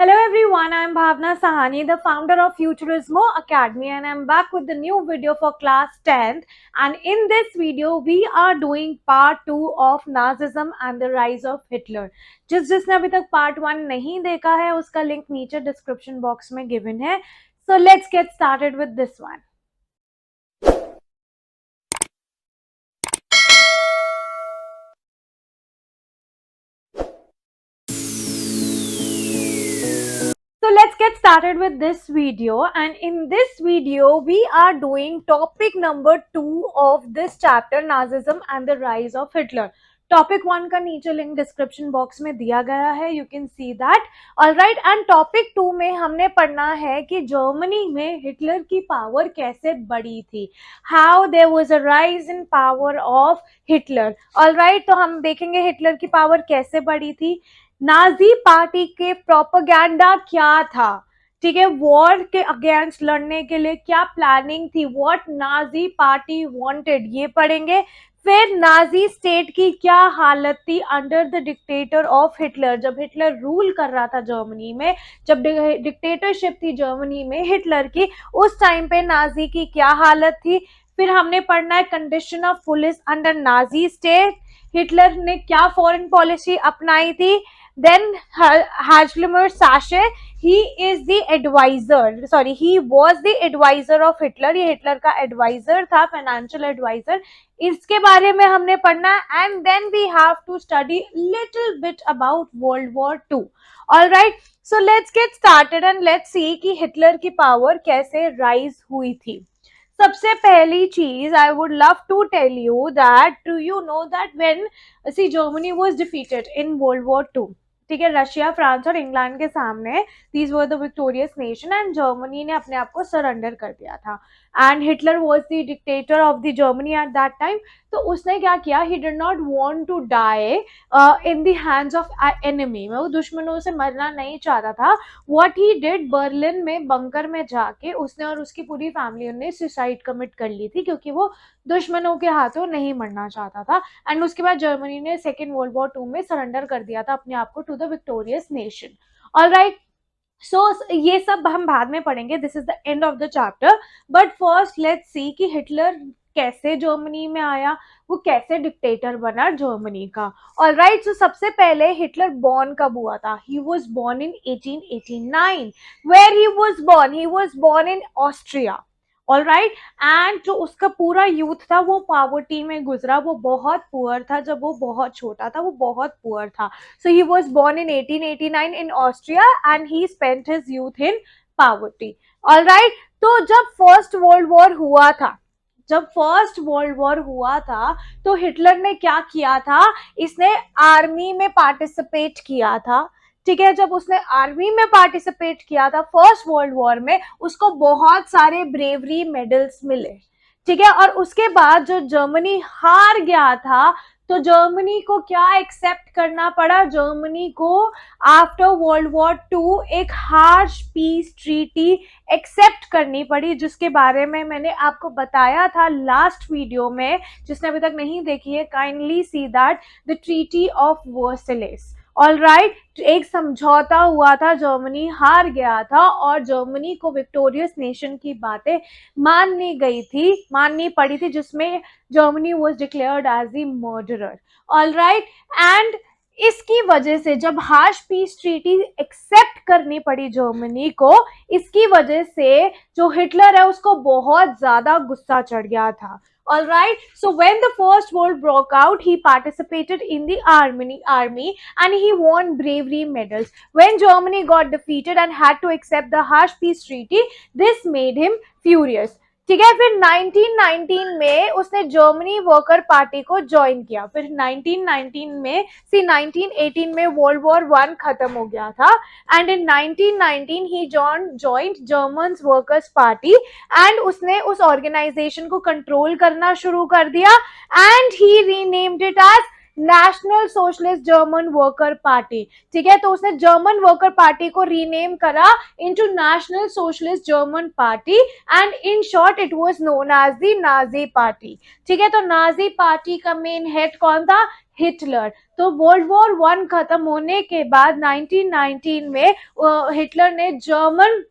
Hello everyone, I am Bhavna Sahani, the founder of Futurismo Academy, and I am back with the new video for class 10th. And in this video, we are doing part 2 of Nazism and the rise of Hitler. जिसने अभी तक part 1 नहीं देखा है, उसका link नीचे description box में given है. So let's get started with this one. So let's get started with this video, and in this video we are doing topic number 2 of this chapter, Nazism and the rise of Hitler. Topic 1 का नीचे link description box में दिया गया है, you can see that. Alright, and topic 2 में हमने पढ़ना है कि जर्मनी में हिटलर की पावर कैसे बढ़ी थी, how there was a rise in power of Hitler. Alright, तो हम देखेंगे हिटलर की पावर कैसे बढ़ी थी, नाजी पार्टी के प्रोपेगेंडा क्या था, ठीक है, वॉर के अगेंस्ट लड़ने के लिए क्या प्लानिंग थी, व्हाट नाजी पार्टी वांटेड, ये पढ़ेंगे. फिर नाजी स्टेट की क्या हालत थी under the dictator of Hitler, जब हिटलर रूल कर रहा था जर्मनी में, जब डिक्टेटरशिप थी जर्मनी में हिटलर की, उस टाइम पे नाजी की क्या हालत थी. फिर हमने पढ़ना है condition of police under Nazi state, Hitler ने क्या फॉरेन पॉलिसी अपनाई थी. Then Hajlimer Sashe, he was the advisor of Hitler. ये हिटलर का एडवाइजर था, फाइनेंशियल एडवाइजर. इसके बारे में हमने पढ़ना. And then we have to study little bit about world war 2. Alright, so let's get started and let's see कि Hitler की पावर कैसे राइज हुई थी. सबसे पहली चीज I would love to tell you that, do you know that when see Germany was defeated in world war 2, ठीक है, रशिया, फ्रांस और इंग्लैंड के सामने these were the victorious nation, and Germany ने अपने आप को सरेंडर कर दिया था. And Hitler was the dictator of the Germany at that time. तो उसने क्या किया, he did not want to die in the hands of enemy, वो दुश्मनों से मरना नहीं चाहता था. व्हाट ही डिड, बर्लिन में बंकर में जाके उसने और उसकी पूरी फैमिली ने सुसाइड कमिट कर ली थी, क्योंकि वो दुश्मनों के हाथों नहीं मरना चाहता था. एंड उसके बाद जर्मनी ने सेकेंड वर्ल्ड वॉर 2 में सरेंडर कर दिया था अपने आप को to the victorious nation. Alright, so ये सब हम बाद में पढ़ेंगे, this is the end of the chapter. But first let's see कि हिटलर कैसे जर्मनी में आया, वो कैसे डिक्टेटर बना जर्मनी का. ऑलराइट, सो सबसे पहले हिटलर बॉर्न कब हुआ था. He was born in 1889. Where he was born in Austria. Alright, and जो उसका पूरा यूथ था वो पॉवर्टी में गुजरा, वो बहुत पुअर था, जब वो बहुत छोटा था वो बहुत पुअर था. So he was born in 1889 in Austria and he spent his youth in poverty. Alright, तो जब फर्स्ट वर्ल्ड वॉर हुआ था तो हिटलर ने क्या किया था, इसने आर्मी में पार्टिसिपेट किया था. ठीक है, जब उसने आर्मी में पार्टिसिपेट किया था फर्स्ट वर्ल्ड वॉर में, उसको बहुत सारे ब्रेवरी मेडल्स मिले. ठीक है, और उसके बाद जो जर्मनी हार गया था तो जर्मनी को क्या एक्सेप्ट करना पड़ा, जर्मनी को आफ्टर वर्ल्ड वॉर 2 एक हार्श पीस ट्रीटी एक्सेप्ट करनी पड़ी, जिसके बारे में मैंने आपको बताया था लास्ट वीडियो में. जिसने अभी तक नहीं देखी है, kindly see that, the treaty of Versailles. Alright, एक समझौता हुआ था, जर्मनी हार गया था और जर्मनी को विक्टोरियस नेशन की बातें माननी पड़ी थी, जिसमें Germany was declared as the murderer. Alright, and इसकी वजह से जब हार्श पीस ट्रीटी एक्सेप्ट करनी पड़ी जर्मनी को, इसकी वजह से जो हिटलर है उसको बहुत ज्यादा गुस्सा चढ़ गया था. Alright, so when the first war broke out, he participated in the army and he won bravery medals. When Germany got defeated and had to accept the harsh peace treaty, this made him furious. ठीक है, फिर 1919 में उसने Germany worker party को join किया. फिर 1919 में 1918 में वर्ल्ड वॉर 1 खत्म हो गया था, and in 1919 he joined German workers party, and उसने उस ऑर्गेनाइजेशन को कंट्रोल करना शुरू कर दिया, and he renamed it as national socialist German worker party. ठीक है, तो उसने जर्मन वर्कर पार्टी को रीनेम करा into national socialist German party, and in short it was known as the Nazi party. ठीक है, तो नाजी पार्टी का मेन हेड कौन था, हिटलर। तो वर्ल्ड वॉर वन खत्म होने के बाद 1919 में हिटलर ने German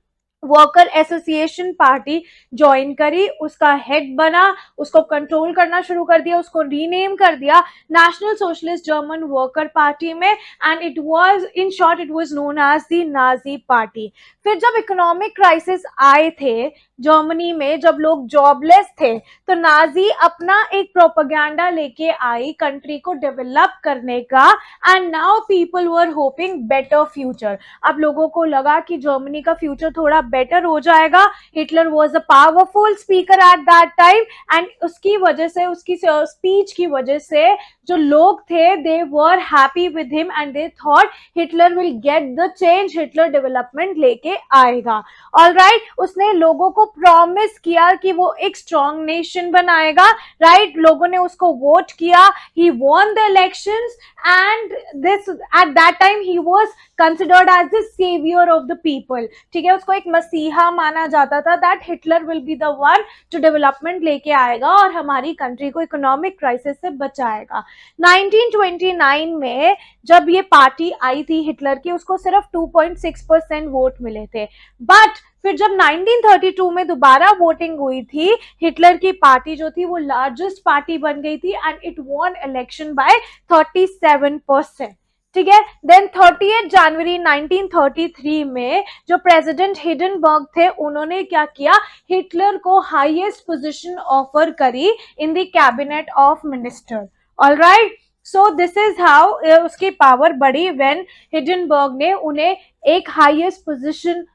worker association party join करी, उसका हेड बना, उसको कंट्रोल करना शुरू कर दिया, उसको रीनेम कर दिया National socialist German worker Party में, and it was in short it was known as the Nazi party. फिर जब इकोनॉमिक क्राइसिस आए थे जर्मनी में, जब लोग जॉबलेस थे, तो नाजी अपना एक प्रोपेगेंडा लेके आई कंट्री को डेवलप करने का, and now people were hopping better future. अब लोगों को लगा कि जर्मनी का फ्यूचर थोड़ा बेटर हो जाएगा। Hitler was a powerful speaker eight that time, and उसकी वजह से, उसकी स्पीच की वजह से जो लोग थे they were happy with him and they thought Hitler will get the change, Hitler development लेके आएगा। ऑलराइट, उसने लोगों को प्रॉमिस किया कि वो एक स्ट्रॉन्ग नेशन बनाएगा। राइट, लोगों ने उसको वोट किया, he won the elections, and this at that time he was considered as the saviour of the people. ठीक है, उसको एक मसीहा माना जाता था, that Hitler will be the one जो डेवलपमेंट लेके आएगा और हमारी कंट्री को इकोनॉमिक क्राइसिस से बचाएगा। 1929 में जब ये पार्टी आई थी हिटलर की, उसको सिर्फ 2.6% वोट मिले थे। बट फिर जब 1932 में दोबारा वोटिंग हुई थी, हिटलर की पार्टी जो थी वो लार्जेस्ट पार्टी बन गई थी, and it won election by 37%। ठीक है, देन 30 जनवरी 1933 में जो प्रेसिडेंट हिडेनबर्ग थे, उन्होंने क्या किया, हिटलर को हाईएस्ट पोजीशन ऑफर करी in the cabinet of minister. Alright, so this is how उसकी पावर बढ़ी व्हेन हिडेनबर्ग ने उन्हें एक हाईएस्ट पोजीशन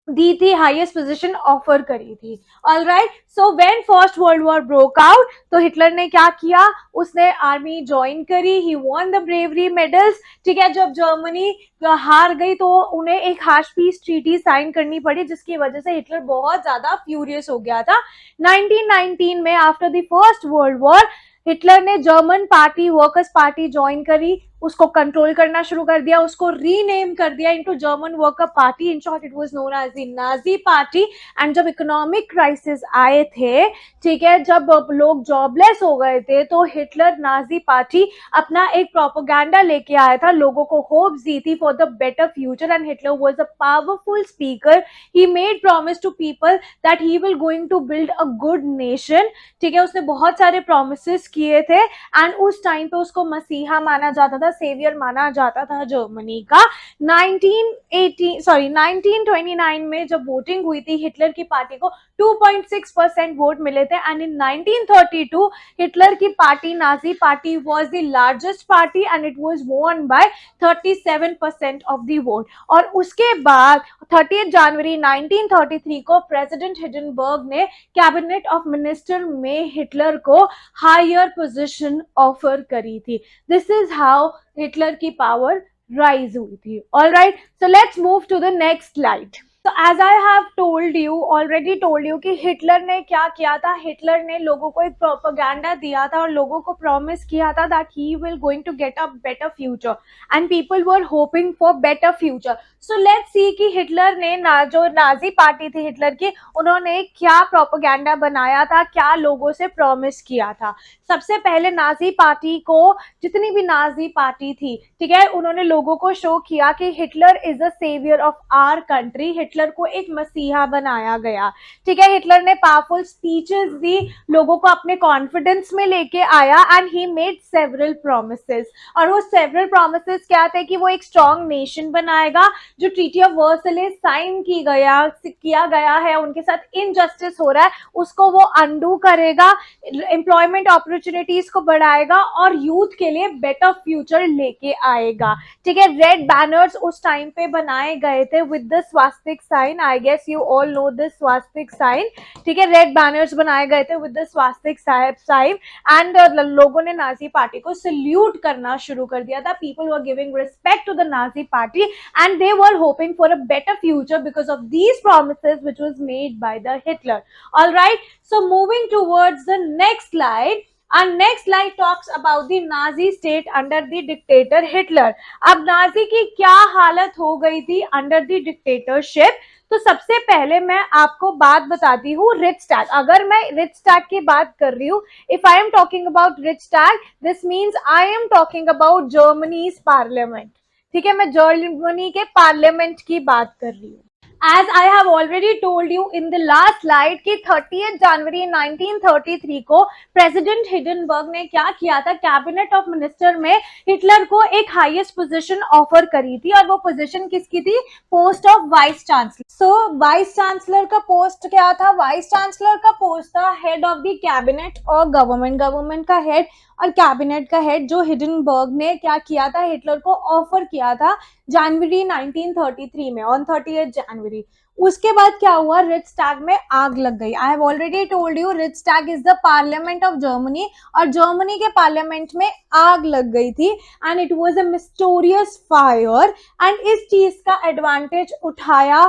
दी थी, हाईएस्ट पोजीशन ऑफर करी थी। Alright, so when first world war broke out, तो हिटलर ने क्या किया, उसने आर्मी ज्वाइन करी, ही वॉन द ब्रेवरी मेडल्स। ठीक है, जब जर्मनी हार गई तो उन्हें एक हार्श पीस ट्रीटी साइन करनी पड़ी, जिसकी वजह से हिटलर बहुत ज्यादा फ्यूरियस हो गया था। 1919 में after the first world war Hitler ने German party workers party join करी, उसको कंट्रोल करना शुरू कर दिया, उसको रीनेम कर दिया into German worker party, in short it was known as the Nazi party. And जब इकोनॉमिक क्राइसिस आए थे, ठीक है, जब लोग जॉबलेस हो गए थे, तो हिटलर नाजी पार्टी अपना एक प्रोपेगेंडा लेके आया था, लोगों को होप दी थी for the better future, and Hitler was a powerful speaker. He made promise to people that he will going to build a good nation. ठीक है, उसने बहुत सारे प्रोमिस किए थे, एंड उस टाइम पे उसको मसीहा माना जाता था, सेवियर माना जाता था जर्मनी का। 1929 में जब वोटिंग हुई थी, हिटलर की पार्टी को 2.6% वोट मिले थे, एंड इन 1932 हिटलर की पार्टी Nazi party was the largest party, and it was won by 37% of the vote. और उसके बाद 30 जनवरी 1933 को प्रेसिडेंट हिडेनबर्ग ने कैबिनेट ऑफ मिनिस्टर में हिटलर को हायर पोजीशन ऑफर करी थी। दिस इज हाउ हिटलर की पावर राइज हुई थी। Alright, so let's move to the next slide. तो as I have told you, already told you कि हिटलर ने क्या किया था, हिटलर ने लोगों को एक प्रोपेगेंडा दिया था और लोगों को प्रॉमिस किया था that he will going to get a better future, and people were hoping for better future. So let's see कि हिटलर ने जो नाजी पार्टी थी हिटलर की, उन्होंने क्या प्रोपेगेंडा बनाया था, क्या लोगों से प्रॉमिस किया था। सबसे पहले नाजी पार्टी को, जितनी भी नाजी पार्टी थी, ठीक है, उन्होंने लोगों को शो किया कि Hitler is the saviour of our country, Hitler को एक मसीहा बनाया गया। ठीक है, हिटलर ने पावरफुल स्पीचेस दी, लोगों को अपने कॉन्फिडेंस में लेके आया, and he made several promises. और वो सेवरल प्रॉमिसेस क्या थे कि वो एक स्ट्रॉन्ग नेशन बनाएगा, जो ट्रीटी ऑफ वर्साइलेस साइन किया गया है, उनके साथ इनजस्टिस हो रहा है, उसको वो अंडू करेगा, एम्प्लॉयमेंट अपॉर्चुनिटीज को बढ़ाएगा, और यूथ के लिए बेटर फ्यूचर लेके आएगा। ठीक है, रेड बैनर्स उस टाइम पे बनाए गए थे with the swastika sign, I guess you all know this swastika sign. ठीक है, रेड बैनर्स बनाए गए थे with the swastika sign, and लोगों ने नाजी पार्टी को सल्यूट करना शुरू कर दिया था। People were giving respect to the Nazi party, and they were hoping for a better future because of these promises which was made by the Hitler. All right, so moving towards the next slide. Our next slide talks about the Nazi state under the dictator Hitler. अब Nazi की क्या हालत हो गई थी under the dictatorship, तो सबसे पहले मैं आपको बात बताती हूँ रिचस्टैग। अगर मैं रिचस्टैग की बात कर रही हूँ, if I am talking about Reichstag, this means I am talking about Germany's parliament. ठीक है, मैं जर्मनी के पार्लियामेंट की बात कर रही हूँ। As I have already told you in the last slide कि 30th जनवरी 1933 को प्रेसिडेंट हिडनबर्ग ने क्या किया था, कैबिनेट ऑफ मिनिस्टर में हिटलर को एक हाईएस्ट पोजीशन ऑफर करी थी, और वो पोजीशन किसकी थी, post of vice chancellor. So vice chancellor का पोस्ट क्या था, वाइस चांसलर का पोस्ट था हेड ऑफ द कैबिनेट और गवर्नमेंट का हेड और कैबिनेट का हेड, जो हिडनबर्ग ने क्या किया था, हिटलर को ऑफर किया था जनवरी 1933 में, ऑन 30th जनवरी। उसके बाद क्या हुआ, रिचस्टैग में आग लग गई। I have already told you Reichstag is the parliament of Germany, और जर्मनी के पार्लियामेंट में आग लग गई थी, and it was a mysterious fire. And इस चीज का एडवांटेज उठाया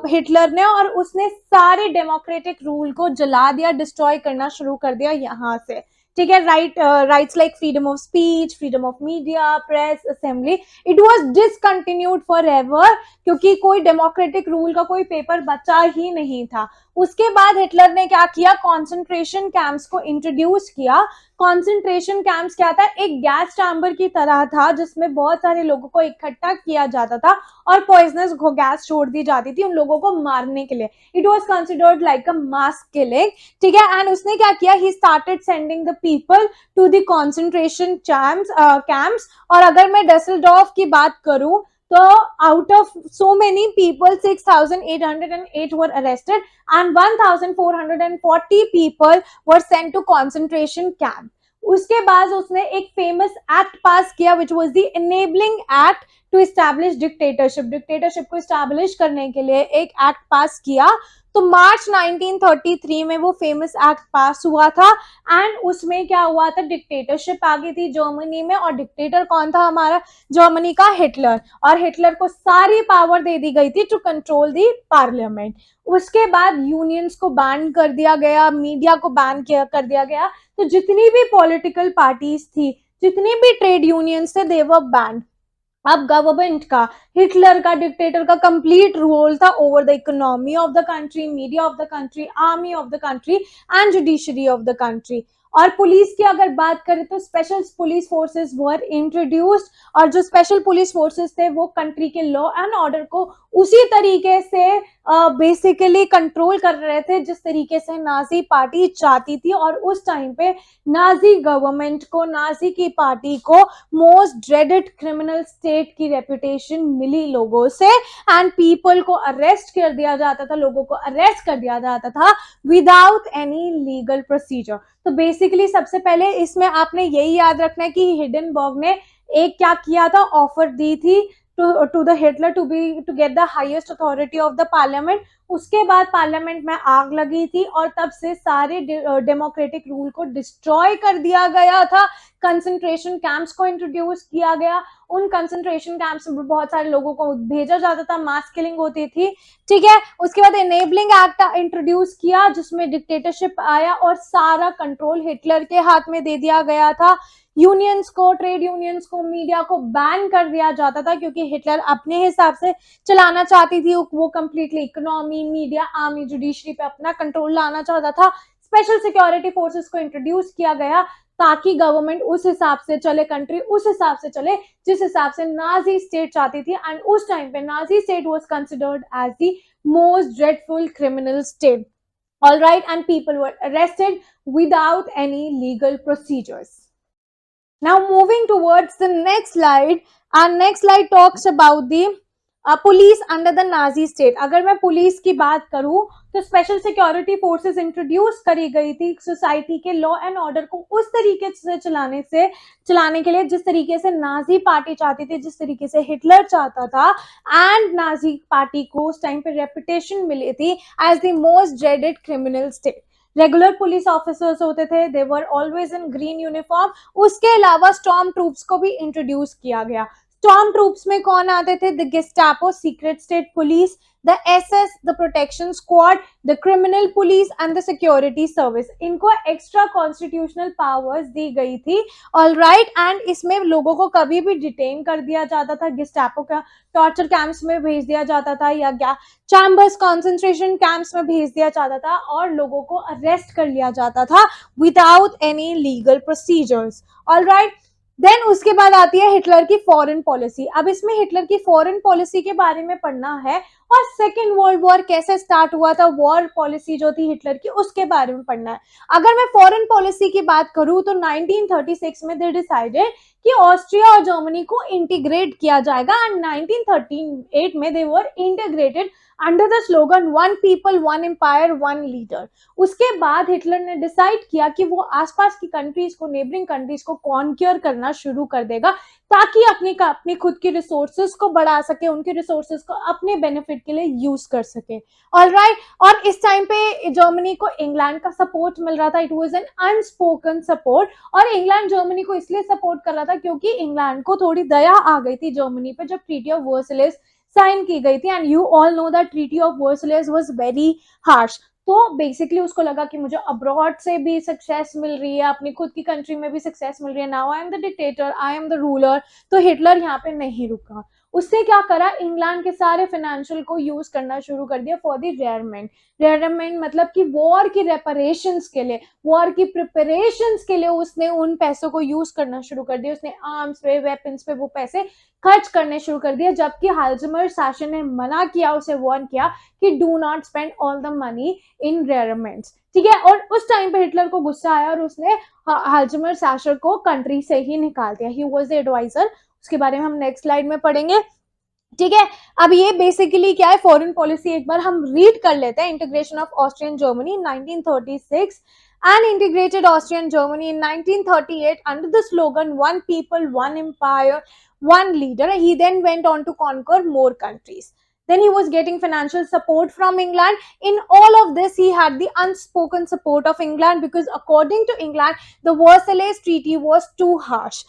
हिटलर ने, और उसने सारे डेमोक्रेटिक रूल को जला दिया, डिस्ट्रॉय करना शुरू कर दिया यहाँ से। ठीक है, rights like freedom of speech, freedom of media, press, assembly, it was discontinued for ever, क्योंकि कोई डेमोक्रेटिक रूल का कोई पेपर बचा ही नहीं था। उसके बाद हिटलर ने क्या किया, कॉन्सेंट्रेशन कैंप्स को इंट्रोड्यूस किया। कॉन्सेंट्रेशन कैंप्स क्या था, एक गैस चैम्बर की तरह था, जिसमें बहुत सारे लोगों को इकट्ठा किया जाता था और पॉइजनस गैस छोड़ दी जाती थी उन लोगों को मारने के लिए। It was considered like a mass killing. ठीक है, एंड उसने क्या किया, he started sending the people to the concentration camps. और अगर मैं डसेल्डॉर्फ की बात करूं, तो out of so many people 6,808 were arrested and 1,440 people were sent to concentration camp. उसके बाद उसने एक फेमस एक्ट पास किया, which was the enabling act to establish dictatorship. Dictatorship को एस्टैब्लिश करने के लिए एक एक्ट पास किया। तो मार्च 1933 में वो फेमस एक्ट पास हुआ था, एंड उसमें क्या हुआ था, डिक्टेटरशिप आ गई थी जर्मनी में, और डिक्टेटर कौन था हमारा, जर्मनी का हिटलर। और हिटलर को सारी पावर दे दी गई थी टू कंट्रोल दी पार्लियामेंट। उसके बाद यूनियंस को बैन कर दिया गया, मीडिया को बैन कर दिया गया। तो जितनी भी पॉलिटिकल पार्टीज थी, जितनी भी ट्रेड यूनियंस थे, दे वर बैन। अब गवर्नमेंट का, हिटलर का, डिक्टेटर का कंप्लीट रोल था over the economy of the country, media of the country, army of the country and judiciary of the country. और पुलिस की अगर बात करें तो special police forces were introduced, और जो स्पेशल पुलिस फोर्सेस थे वो कंट्री के लॉ एंड ऑर्डर को उसी तरीके से बेसिकली कंट्रोल कर रहे थे जिस तरीके से नाजी पार्टी चाहती थी। और उस टाइम पे नाजी गवर्नमेंट को, नाजी की पार्टी को मोस्ट ड्रेडेड क्रिमिनल स्टेट की रेपुटेशन मिली लोगों से, एंड पीपल को अरेस्ट कर दिया जाता था, लोगों को अरेस्ट कर दिया जाता था विदाउट एनी लीगल प्रोसीजर। तो बेसिकली सबसे पहले इसमें आपने यही याद रखना है कि हिडनबर्ग ने एक क्या किया था, ऑफर दी थी to the Hitler to get the highest authority of the parliament. उसके बाद पार्लियामेंट में आग लगी थी, और तब से सारे डेमोक्रेटिक रूल को डिस्ट्रॉय कर दिया गया था। कंसंट्रेशन कैंप्स को इंट्रोड्यूस किया गया, उन कंसंट्रेशन कैंप्स में बहुत सारे लोगों को भेजा जाता था, मास किलिंग होती थी। ठीक है, उसके बाद इनेबलिंग एक्ट इंट्रोड्यूस किया, जिसमें डिक्टेटरशिप आया और सारा कंट्रोल हिटलर के हाथ में दे दिया गया था। यूनियंस को, ट्रेड यूनियंस को, मीडिया को बैन कर दिया जाता था, क्योंकि हिटलर अपने हिसाब से चलाना चाहती थी, वो completely economy, media, army, judiciary पे अपना कंट्रोल लाना चाहता था। स्पेशल सिक्योरिटी फोर्सेस को इंट्रोड्यूस किया गया ताकि गवर्नमेंट उस हिसाब से चले, कंट्री उस हिसाब से चले जिस हिसाब से नाजी स्टेट चाहती थी। एंड उस टाइम पे Nazi state was considered as the most dreadful criminal state. All right, and people were arrested without any legal procedures. Now moving towards the next slide, our next slide talks about the police under the Nazi state. अगर मैं police की बात करूं तो special security forces introduce करी गई थी society के लॉ एंड ऑर्डर को उस तरीके से चलाने के लिए जिस तरीके से नाजी पार्टी चाहती थी, जिस तरीके से हिटलर चाहता था। एंड नाजी पार्टी को उस टाइम पे रेपुटेशन मिली थी as the most dreaded criminal state. Regular police officers होते थे, they were always in green uniform. उसके अलावा स्टॉर्म ट्रूप्स को भी इंट्रोड्यूस किया गया। स्टॉर्म ट्रूप्स में कौन आते थे? The Gestapo, secret state police, the SS, the protection squad, the criminal police and the security service. इनको एक्स्ट्रा कॉन्स्टिट्यूशनल पावर्स दी गई थी। ऑल राइट, एंड इसमें लोगों को कभी भी डिटेन कर दिया जाता था, गेस्टापो का टॉर्चर कैंप्स में भेज दिया जाता था या क्या चैम्बर्स कॉन्सेंट्रेशन कैंप्स में भेज दिया जाता था और लोगों को अरेस्ट कर लिया जाता था without any legal procedures. All right, then उसके बाद आती है हिटलर की फॉरेन पॉलिसी। अब इसमें हिटलर की फॉरेन पॉलिसी के बारे में पढ़ना है और सेकेंड वर्ल्ड वॉर कैसे स्टार्ट हुआ था, वॉर पॉलिसी जो थी हिटलर की, उसके बारे में पढ़ना है। अगर मैं फॉरेन पॉलिसी की बात करूं तो 1936 में दे डिसाइडेड कि ऑस्ट्रिया और जर्मनी को इंटीग्रेट किया जाएगा एंड 1938 में they were integrated under the slogan one people one empire one leader. उसके बाद हिटलर ने डिसाइड किया कि वो आसपास की कंट्रीज को, नेबरिंग कंट्रीज को कॉन्क्योर करना शुरू कर देगा ताकि अपनी खुद की रिसोर्सेज को बढ़ा सके, उनके रिसोर्सेज को अपने बेनिफिट के लिए यूज कर सके। ऑलराइट, और इस टाइम पे जर्मनी को इंग्लैंड का सपोर्ट मिल रहा था। It was an unspoken support, और इंग्लैंड जर्मनी को इसलिए सपोर्ट कर रहा था क्योंकि इंग्लैंड को थोड़ी दया आ गई थी जर्मनी पे जब ट्रीटी ऑफ वर्सलेस साइन की गई थी, and you all know that treaty of Versailles was very harsh. तो बेसिकली उसको लगा कि मुझे अब्रॉड से भी सक्सेस मिल रही है, अपनी खुद की कंट्री में भी सक्सेस मिल रही है, now I am the dictator, I am the ruler. तो हिटलर यहाँ पे नहीं रुका, उससे क्या करा, इंग्लैंड के सारे फाइनेंशियल को यूज करना शुरू कर दिया फॉर द रेयरमेंट। रेयरमेंट मतलब कि वॉर की रेपरेशंस के लिए, वॉर की प्रिपरेशंस के लिए उसने उन पैसों को यूज करना शुरू कर दिया। उसने आर्म्स पे, वेपन्स पे वो पैसे खर्च करने शुरू कर दिया, जबकि हाल्जमर शासन ने मना किया, उसे वार्न किया कि do not spend all the money in rearmaments. ठीक है, और उस टाइम पे हिटलर को गुस्सा आया और उसने हाल्जमर शासन को कंट्री से ही निकाल दिया। ही वाज द एडवाइजर, उसके बारे में हम नेक्स्ट स्लाइड में पढ़ेंगे। ठीक है, अब ये बेसिकली क्या है, फॉरेन पॉलिसी एक बार हम रीड कर लेते हैं। Integration of Austrian Germany in 1936 and integrated Austrian Germany in 1938 under the slogan one people one empire one leader. He then went on to conquer more countries. Then he was getting financial support from England. In all of this, he had the unspoken support of England because according to England, the Versailles Treaty was too harsh.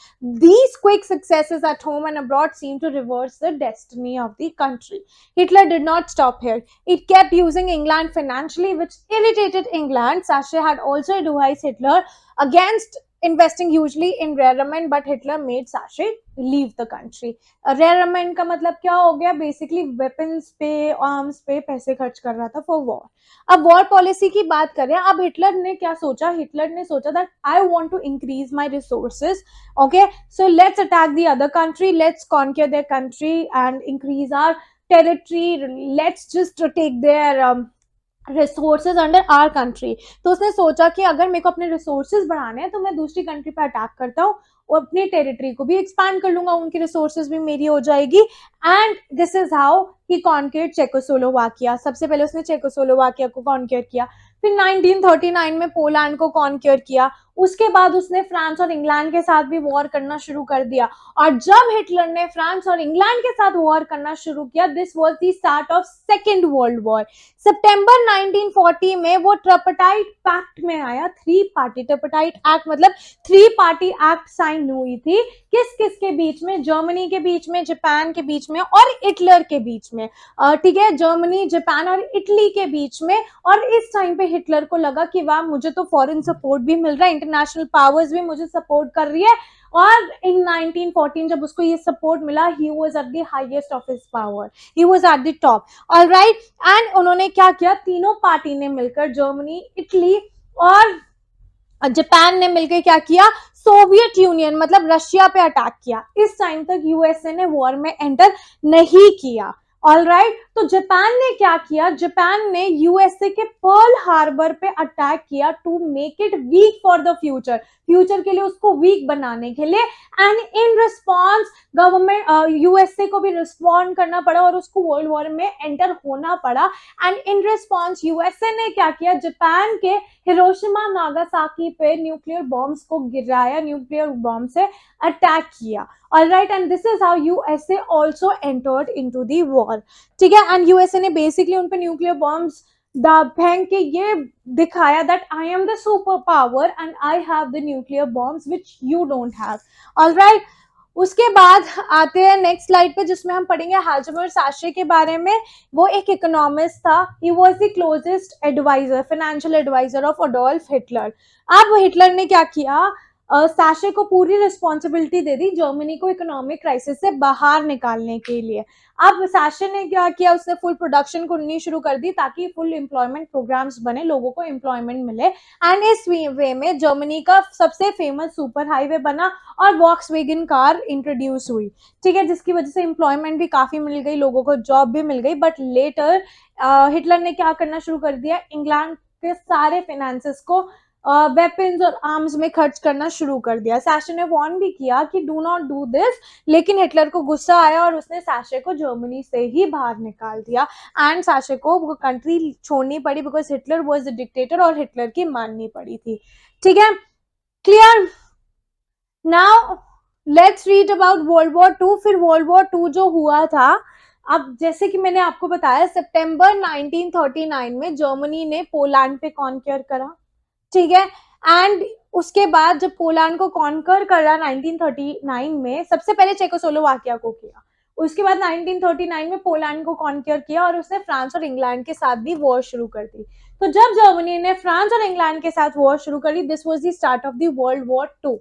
These quick successes at home and abroad seemed to reverse the destiny of the country. Hitler did not stop here. It kept using England financially, which irritated England. Sache had also advised Hitler against investing hugely in rearmament, but Hitler made Sache leave the country. रेयरमेंट का मतलब क्या हो गया, basically weapons पे, arms पे पैसे खर्च कर रहा था फॉर वॉर। अब वॉर पॉलिसी की बात करें, अब हिटलर ने क्या सोचा, हिटलर ने सोचा that I want to increase my resources, okay, so let's attack the other country, let's conquer their country and increase our territory, let's just take their resources under our country. तो उसने सोचा कि अगर मेरे को अपने रिसोर्सेज बढ़ाने हैं तो मैं दूसरी कंट्री पे अटैक करता हूँ और अपनी टेरिटरी को भी एक्सपैंड कर लूंगा, उनकी रिसोर्सेज भी मेरी हो जाएगी। And this is how he conquered Czechoslovakia. सबसे पहले उसने चेकोस्लोवाकिया को कॉन्क्यूर किया, फिर 1939 में पोलैंड को कॉन्क्यूर किया, उसके बाद उसने फ्रांस और इंग्लैंड के साथ भी वॉर करना शुरू कर दिया। और जब हिटलर ने फ्रांस और इंग्लैंड के साथ वॉर करना शुरू किया, this was the start of second world war. सितंबर 1940 में वो ट्रिपाटाइट पैक्ट में आया, थ्री पार्टी ट्रिपाटाइट एक्ट मतलब थ्री पार्टी एक्ट साइन हुई थी। किस किस के बीच में, जर्मनी के बीच में, जापान के बीच में और हिटलर के बीच में। ठीक है, जर्मनी, जापान और इटली के बीच में। और इस टाइम पे हिटलर को लगा कि वाह, मुझे तो फॉरेन सपोर्ट भी मिल रहा है, इंटरनेशनल पावर्स भी मुझे सपोर्ट कर रही है। और इन 1914 जब उसको ये सपोर्ट मिला, he was at the highest of his power, he was at the top. Alright, and उन्होंने क्या किया, तीनों पार्टी ने मिलकर, जर्मनी, इटली और जापान ने मिलकर क्या किया, सोवियत यूनियन मतलब रशिया पे अटैक किया। इस टाइम तक यूएसए ने वॉर में एंटर नहीं किया। ऑलराइट, तो जापान ने क्या किया, जापान ने यूएसए के पर्ल हार्बर पे अटैक किया to make it weak for the future, future के लिए उसको वीक बनाने के लिए। And in response government, USA को भी रिस्पॉन्ड करना पड़ा और उसको वर्ल्ड वॉर में एंटर होना पड़ा। एंड इन रिस्पॉन्स यूएसए ने क्या किया, जापान के हिरोशिमा नागासाकी पे न्यूक्लियर बॉम्ब्स को गिराया, न्यूक्लियर बॉम्ब से अटैक किया। Alright, and this is how USA also entered into the war. ठीक है, एंड यूएसए ने बेसिकली उन पे न्यूक्लियर बॉम्ब्स फेंक के ये दिखाया that I am the super power and I have the nuclear bombs which you don't have. Alright, उसके बाद आते हैं नेक्स्ट स्लाइड पे, जिसमें हम पढ़ेंगे हाजमर साशे के बारे में। वो एक इकोनॉमिस्ट था। He was the closest advisor, financial advisor of Adolf Hitler. अब हिटलर ने क्या किया, साशे को पूरी रिस्पॉन्सिबिलिटी दे दी जर्मनी को इकोनॉमिक क्राइसिस से बाहर निकालने के लिए। अब साशे ने क्या किया, उसने फुल प्रोडक्शन करनी शुरू कर दी ताकि फुल एम्प्लॉयमेंट प्रोग्राम्स बने, लोगों को एम्प्लॉयमेंट मिले। एंड इस वे में जर्मनी का सबसे फेमस सुपर हाईवे बना और वॉक्सवैगन कार इंट्रोड्यूस हुई, ठीक है, जिसकी वजह से एम्प्लॉयमेंट भी काफी मिल गई, लोगों को जॉब भी मिल गई। बट लेटर हिटलर ने क्या करना शुरू कर दिया, इंग्लैंड के सारे फाइनेंसेस को वेपन्स और आर्म्स में खर्च करना शुरू कर दिया। सैशे ने वार्न भी किया कि डू नॉट डू दिस, लेकिन हिटलर को गुस्सा आया और उसने सैशे को जर्मनी से ही बाहर निकाल दिया। एंड सैशे को वो कंट्री छोड़नी पड़ी because Hitler was the dictator और हिटलर की माननी पड़ी थी, ठीक है, clear. Now let's read about world war two. फिर वर्ल्ड वॉर टू जो हुआ था, अब जैसे कि मैंने आपको बताया, सितंबर 1939 में जर्मनी ने पोलैंड पे कॉन्क्यर करा, ठीक है। एंड उसके बाद जब पोलैंड को कॉन्कर करा 1939 में, सबसे पहले चेकोस्लोवाकिया को किया, उसके बाद 1939 में पोलैंड को कॉन्कर किया और उसने फ्रांस और इंग्लैंड के साथ भी वॉर शुरू कर दी। तो जब जर्मनी ने फ्रांस और इंग्लैंड के साथ वॉर शुरू करी, this was the start of the world war two.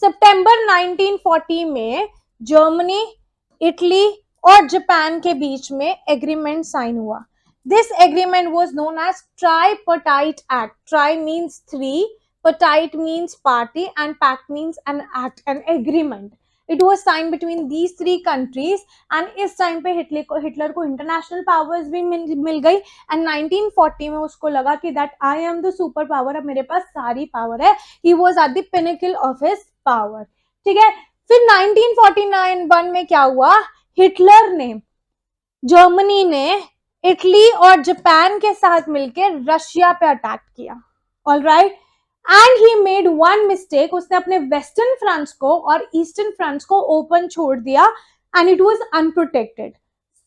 सितंबर 1940 में जर्मनी, इटली और जापान के बीच में एग्रीमेंट साइन हुआ। This agreement was known as Tripartite Act. Tri means three, partite means party, and pact means an act, an agreement. It was signed between these three countries, and इस time पे Hitler को international powers भी मिल गई। And 1940 में उसको लगा कि that I am the super power, अब मेरे पास सारी पावर है। He was at the pinnacle of his power, ठीक है। फिर 1949 में क्या हुआ, हिटलर ने, जर्मनी ने इटली और जापान के साथ मिलकर रशिया पे अटैक किया, alright. And he made one mistake, उसने अपने वेस्टर्न फ्रांस को और ईस्टर्न फ्रांस को ओपन छोड़ दिया and it was unprotected.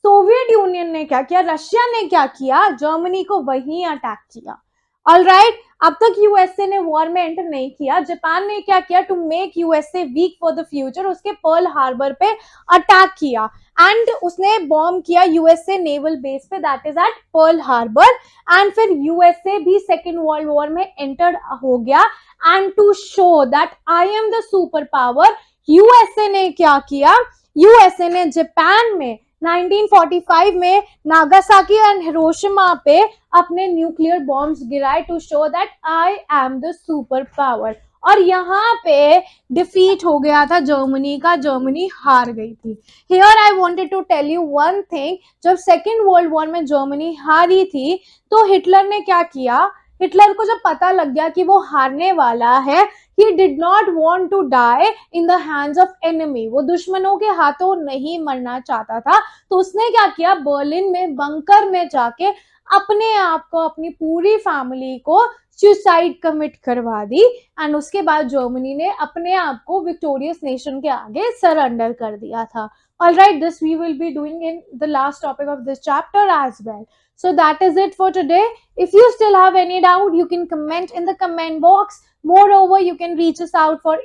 Soviet union ने क्या किया, रशिया ने क्या किया, जर्मनी को वहीं अटैक किया, ऑलराइट। अब तक यूएसए ने वॉर में एंटर नहीं किया। जापान ने क्या किया, to make USA weak for the future, उसके पर्ल हार्बर पे अटैक किया एंड उसने बॉम्ब किया यूएसए नेवल बेस पे, that is at Pearl Harbor. And फिर यूएसए भी सेकेंड वर्ल्ड वॉर में एंटर हो गया। And to show that I am the super power, USA ने क्या किया, यूएसए ने जापान में 1945 में नागासाकी एंड हिरोशिमा पे अपने न्यूक्लियर बॉम्ब्स गिराए to show that I am the super power. और यहाँ पे डिफीट हो गया था जर्मनी का, जर्मनी हार गई थी। Here I wanted to tell you one thing, जब सेकेंड वर्ल्ड वॉर में जर्मनी हारी थी तो हिटलर ने क्या किया, हिटलर को जब पता लग गया कि वो हारने वाला है, he did not want to die in the hands of enemy, वो दुश्मनों के हाथों नहीं मरना चाहता था। तो उसने क्या किया, बर्लिन में बंकर में जाके अपने आप को, अपनी पूरी फैमिली को सुसाइड कमिट करवा दी। एंड उसके बाद जर्मनी ने अपने आप को विक्टोरियस नेशन के आगे सरेंडर कर दिया था। Alright, this we will be doing in the last topic of this chapter as well. So that is it for today. If you still have any doubt, you can comment in the comment box. Moreover, you can reach us out for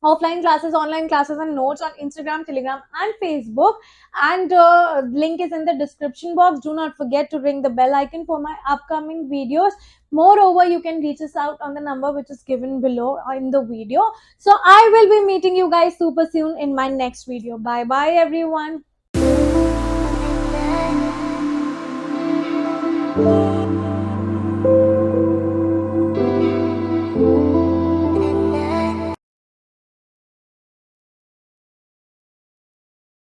offline classes, online classes and notes on Instagram, Telegram and Facebook, and link is in the description box. Do not forget to ring the bell icon for my upcoming videos. Moreover, you can reach us out on the number which is given below in the video. So I will be meeting you guys super soon in my next video. Bye bye everyone.